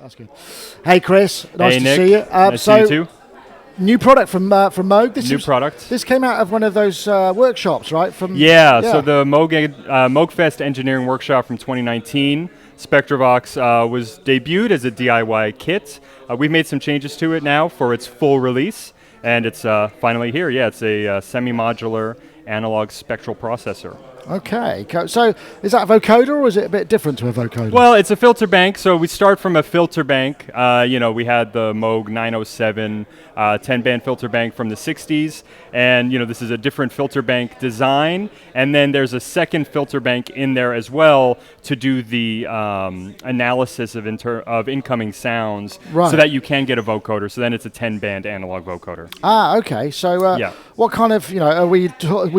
That's good. Hey, Chris. Nice hey, to Nick. see you. Nice to see you too. New product from Moog. New product. This came out of one of those workshops, right? So the Moogfest engineering workshop from 2019. Spectravox was debuted as a DIY kit. We've made some changes to it now for its full release, and it's finally here. Yeah, it's a semi-modular analog spectral processor. Okay, so is that a vocoder or is it a bit different to a vocoder? Well, it's a filter bank, so we start from a filter bank. We had the Moog 907 10-band filter bank from the 60s, and this is a different filter bank design, and then there's a second filter bank in there as well to do the analysis of incoming sounds, so that you can get a vocoder. So then it's a 10-band analog vocoder. Ah, okay. So what kind of, are we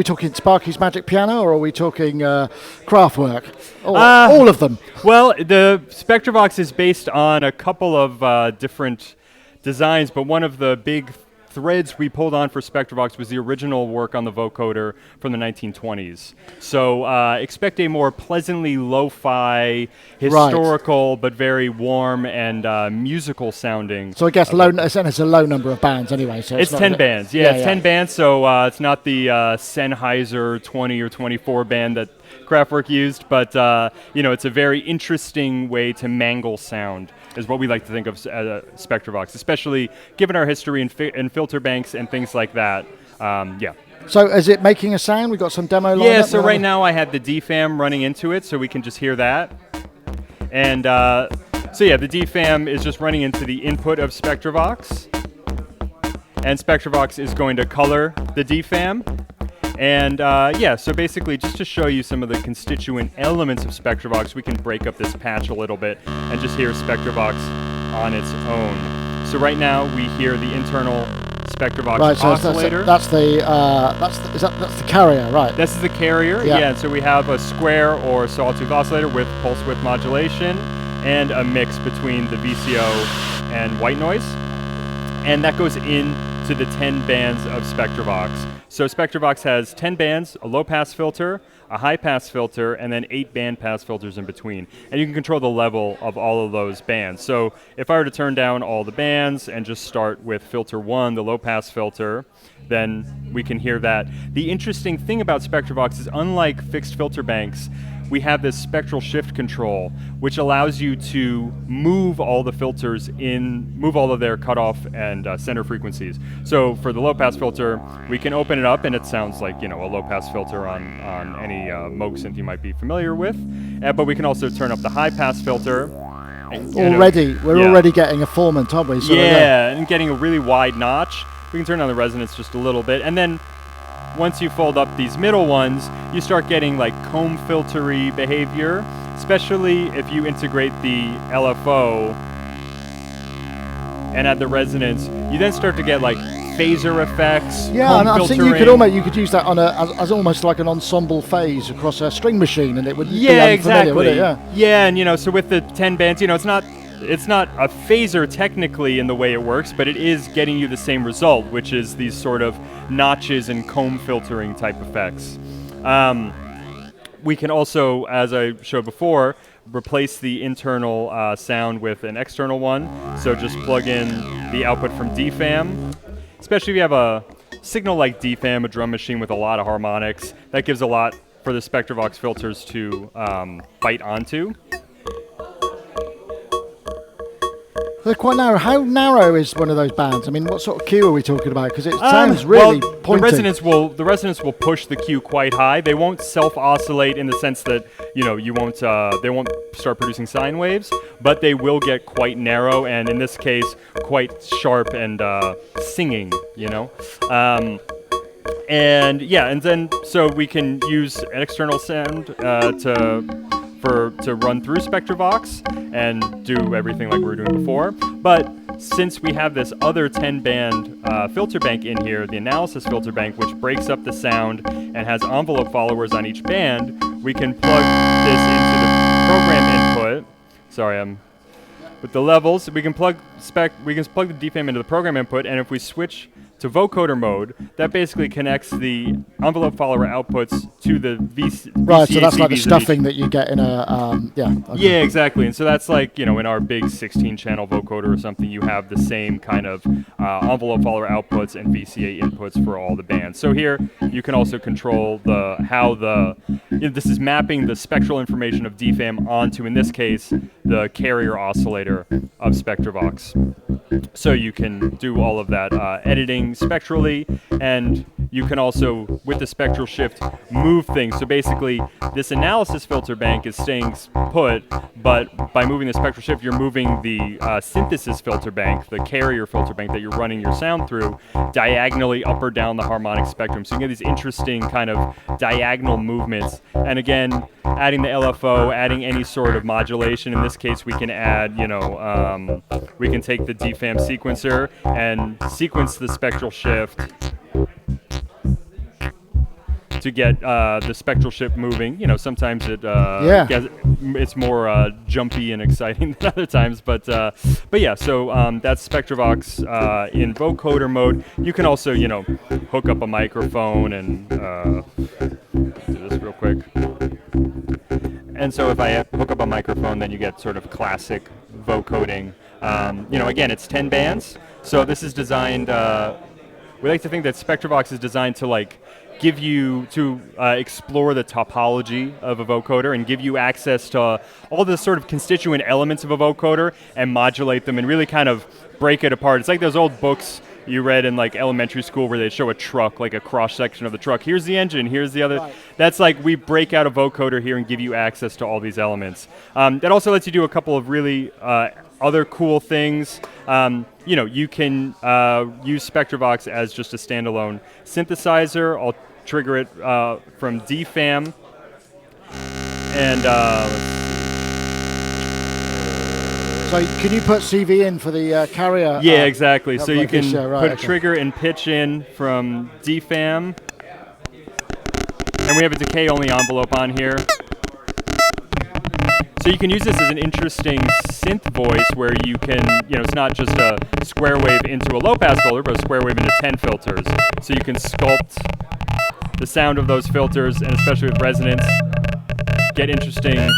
talking Sparky's Magic Piano, or are we talking Kraftwerk? All of them? Well, the Spectravox is based on a couple of different designs, but one of the big threads we pulled on for Spectravox was the original work on the vocoder from the 1920s. So expect a more pleasantly lo-fi, historical, but very warm and musical sounding. So I guess it's a low number of bands anyway. So it's 10 bands. Yeah, it's 10 bands, so it's not the Sennheiser 20 or 24 band that Kraftwerk used, but it's a very interesting way to mangle sound, is what we like to think of as Spectravox, especially given our history in filter banks and things like that. So is it making a sound? We've got some demo line. Yeah, so right now I have the DFAM running into it, so we can just hear that. And the DFAM is just running into the input of Spectravox. And Spectravox is going to color the DFAM. And so basically, just to show you some of the constituent elements of Spectravox, we can break up this patch a little bit and just hear Spectravox on its own. So right now, we hear the internal Spectravox oscillator. That's the carrier, right? This is the carrier, yeah. So we have a square or sawtooth oscillator with pulse width modulation and a mix between the VCO and white noise. And that goes into the 10 bands of Spectravox. So Spectravox has 10 bands, a low-pass filter, a high-pass filter, and then 8 band-pass filters in between. And you can control the level of all of those bands. So if I were to turn down all the bands and just start with filter 1, the low-pass filter, then we can hear that. The interesting thing about Spectravox is, unlike fixed filter banks, we have this spectral shift control, which allows you to move all the filters move all of their cutoff and center frequencies. So for the low-pass filter, we can open it up, and it sounds like a low-pass filter on any Moog synth you might be familiar with. But we can also turn up the high-pass filter. We're already getting a formant, aren't we? So and getting a really wide notch. We can turn on the resonance just a little bit, and then once you fold up these middle ones, you start getting like comb filtery behavior, especially if you integrate the LFO and add the resonance. You then start to get like phaser effects. Yeah, and I think you could use that on as almost like an ensemble phase across a string machine, and it would be unfamiliar, would it? Yeah, and so with the 10 bands, it's not a phaser technically in the way it works, but it is getting you the same result, which is these sort of notches and comb filtering type effects. We can also, as I showed before, replace the internal sound with an external one. So just plug in the output from DFAM, especially if you have a signal like DFAM, a drum machine with a lot of harmonics. That gives a lot for the Spectravox filters to bite onto. They're quite narrow. How narrow is one of those bands? I mean, what sort of Q are we talking about? Because it sounds really pointy. The resonance will push the Q quite high. They won't self-oscillate in the sense that they won't start producing sine waves, but they will get quite narrow, and in this case, quite sharp and singing. And then so we can use an external sound to run through Spectravox and do everything like we were doing before. But since we have this other 10-band filter bank in here, the analysis filter bank, which breaks up the sound and has envelope followers on each band, we can plug this into the program input. Sorry, with the levels, we can plug the DFAM into the program input, and if we switch to vocoder mode, that basically connects the envelope follower outputs to the VCA. Right, so that's like the stuffing that you get in a, Yeah, exactly. And so that's like, in our big 16-channel vocoder or something, you have the same kind of envelope follower outputs and VCA inputs for all the bands. So here, you can also control this is mapping the spectral information of DFAM onto, in this case, the carrier oscillator of Spectravox. So you can do all of that editing spectrally, and you can also, with the spectral shift, move things. So basically, this analysis filter bank is staying put, but by moving the spectral shift, you're moving the synthesis filter bank, the carrier filter bank that you're running your sound through, diagonally up or down the harmonic spectrum. So you get these interesting kind of diagonal movements. And again, adding the LFO, adding any sort of modulation. In this case, we can add, we can take the DFAM sequencer and sequence the spectral shift to get the spectral shift moving. Sometimes it's more jumpy and exciting than other times. But yeah, so that's Spectravox in vocoder mode. You can also, hook up a microphone and do this real quick. And so if I hook up a microphone, then you get sort of classic vocoding. Again, it's 10 bands. So this is designed, we like to think that Spectravox is designed to give you to explore the topology of a vocoder and give you access to all the sort of constituent elements of a vocoder and modulate them and really kind of break it apart. It's like those old books you read in elementary school where they show a truck, like a cross section of the truck. Here's the engine, here's the other. Right. That's like we break out a vocoder here and give you access to all these elements. That also lets you do a couple of really other cool things. You can use Spectravox as just a standalone synthesizer. I'll trigger it from DFAM. And so can you put CV in for the carrier? Yeah, exactly. So you like can put trigger and pitch in from DFAM. And we have a decay-only envelope on here. So you can use this as an interesting synth voice where you can, it's not just a square wave into a low-pass filter, but a square wave into 10 filters. So you can sculpt the sound of those filters, and especially with resonance, get interesting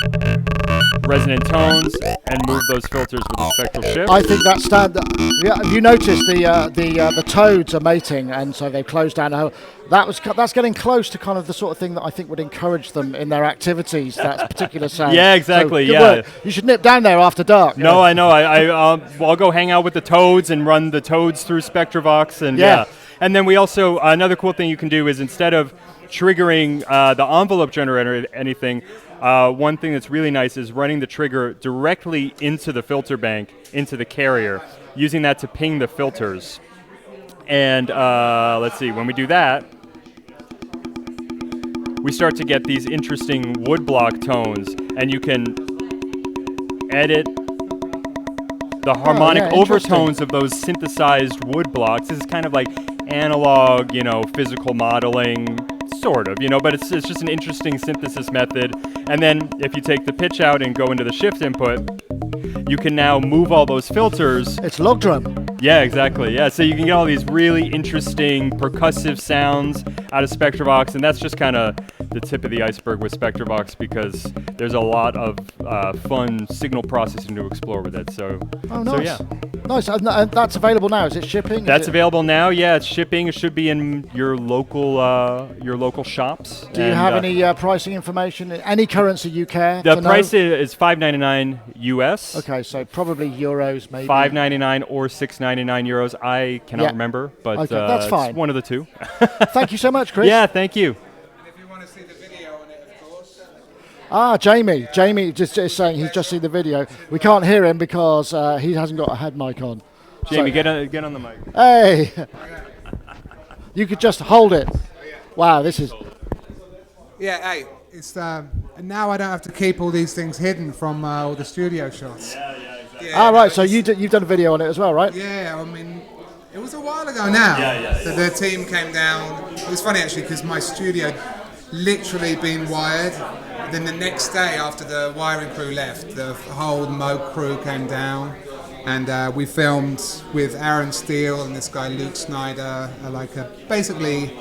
resonant tones and move those filters with a spectral shift. I think that's standard. Yeah, have you noticed the toads are mating, and so they've closed down. That's getting close to kind of the sort of thing that I think would encourage them in their activities. That particular sound. Yeah, exactly. So, work. You should nip down there after dark. No, I know. I'll go hang out with the toads and run the toads through Spectravox, and yeah. And then we also another cool thing you can do is instead of triggering the envelope generator or anything. One thing that's really nice is running the trigger directly into the filter bank, into the carrier, using that to ping the filters. And let's see, when we do that, we start to get these interesting woodblock tones, and you can edit the harmonic overtones of those synthesized wood blocks. This is kind of like analog, physical modeling, sort of, but it's just an interesting synthesis method. And then if you take the pitch out and go into the shift input, you can now move all those filters. It's log drum. Yeah, exactly. Yeah, so you can get all these really interesting percussive sounds out of Spectravox, and that's just kind of the tip of the iceberg with Spectravox because there's a lot of fun signal processing to explore with it. So, nice. So yeah. Nice. And that's available now. Is it shipping? That's available now. Yeah, it's shipping. It should be in your local shops. Do you have any pricing information? Any currency you care? The price is $5.99 US. Okay, so probably euros, maybe. $5.99 or $6.99 euros. I cannot remember, but okay, that's fine. It's one of the two. Thank you so much, Chris. Yeah, thank you. Jamie. Jamie just is saying he's just seen the video. We can't hear him because he hasn't got a head mic on. Jamie, get on the mic. Hey, you could just hold it. Wow, this is. Yeah, hey, it's now I don't have to keep all these things hidden from all the studio shots. Yeah, exactly. Right. So you've done a video on it as well, right? Yeah, I mean, it was a while ago now. Yeah. The team came down. It was funny actually because my studio literally been wired. Then the next day after the wiring crew left, the whole Moog crew came down. And we filmed with Aaron Steele and this guy Luke Snyder. Basically,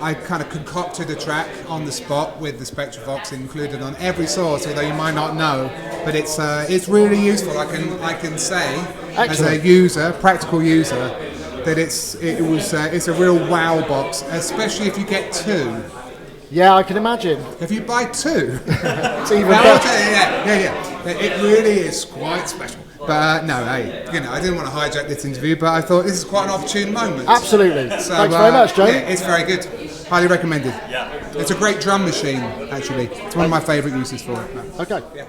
I kind of concocted a track on the spot with the Spectravox included on every source, although you might not know. But it's really useful. I can say, Excellent. as a user, practical user, that it's a real wow box, especially if you get two. Yeah, I can imagine. If you buy two, It's even I'll better. tell you, yeah. It really is quite special. But no, hey, I didn't want to hijack this interview, but I thought this is quite an opportune moment. Absolutely. So, Thanks very much, Jamie. Yeah, it's very good. Highly recommended. Yeah. It's a great drum machine, actually. It's one of my favourite uses for it. Okay. Yeah.